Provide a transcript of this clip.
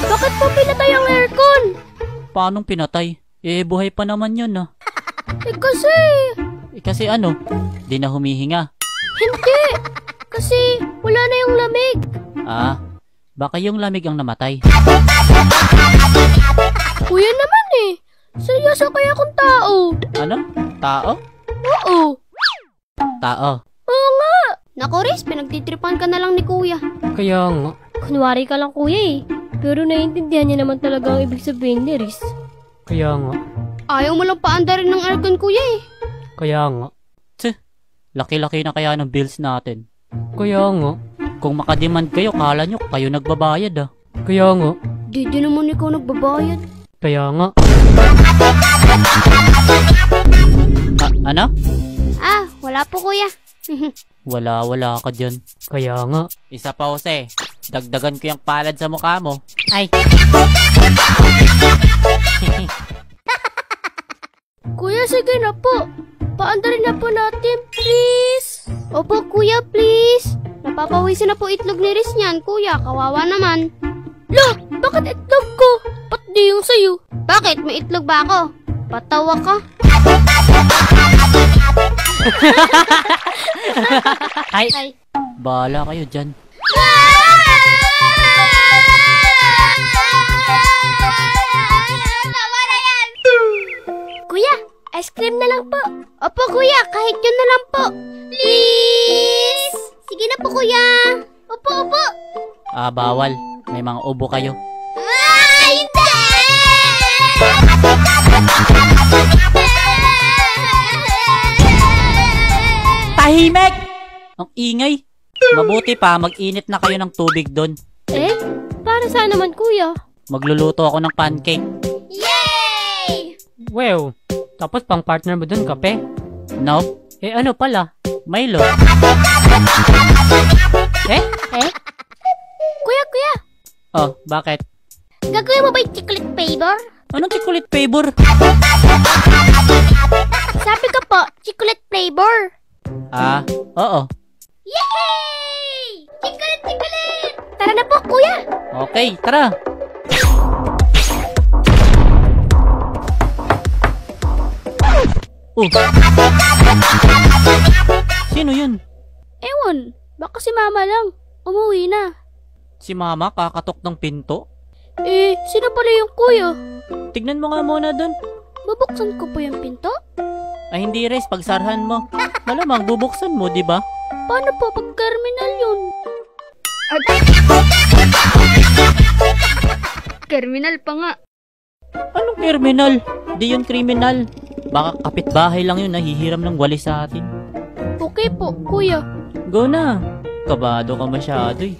Bakit po pinatay ang aircon? Paanong pinatay? Buhay pa naman yun ah. Kasi... Kasi ano? Di na humihinga. Hindi! Kasi wala na yung lamig. Baka yung lamig ang namatay. Kuya naman eh. Seryoso kaya akong tao. Ano? Tao? Oo. Tao. Oo nga. Naku Riz, pinagtitripan ka na lang ni kuya. Kaya nga. Kunwari ka lang kuya eh. Pero naiintindihan niya naman talaga ang ibig sabihin ni Riz. Kaya nga. Ayaw mo lang paandarin ng aircon kuya eh. Kaya nga. Laki-laki na kaya ng bills natin. Kaya nga. Kung makademand kayo, kala nyo kayo nagbabayad ah. Kaya nga. Di naman ikaw nagbabayad. Kaya nga. Ano? Wala po kuya. Wala ka dyan. Kaya nga. Isa pa Jose, dagdagan ko yung palad sa mukha mo. Ay! Kuya, sige na po. Paandarin na po natin, please. Opo, kuya, please. Napapawisin na po itlog ni Riz niyan, kuya. Kawawa naman. Lo, bakit itlog ko? Ba't di yung sayo? Bakit? May itlog ba ako? Patawa ka. Ay! Bahala kayo dyan. Kuya, ice cream na lang po. Opo, kuya. Kahit yun na lang po. Please! Sige na po, kuya. Opo. Bawal. May mga ubo kayo. Hindi! Tahimik! Ang ingay. Mabuti pa, mag-init na kayo ng tubig doon. Para saan naman, kuya? Magluluto ako ng pancake. Yay! Wow. Tapos pang partner mo dun, kape? Nope. Ano pala? Milo. Kuya. Oh, bakit? Gagawin mo ba yung chocolate flavor? Anong chocolate flavor? Sabi ko po, chocolate flavor. Oo. Yay! Chocolate! Tara na po, kuya. Okay, tara. Sino yun? Ewan, baka si mama lang. Umuwi na. Si mama kakatok ng pinto? Sino pala yung kuya? Tignan mo nga muna dun. Bubuksan ko po yung pinto? Ay hindi Riz, pagsarhan mo. Malamang bubuksan mo, di ba? Paano po pag terminal yun? Terminal pa nga. Anong terminal? Di yun kriminal. Baka kapitbahay lang yun, nahihiram ng walis sa atin. Okay po, kuya. Go na. Kabado ka masyado eh.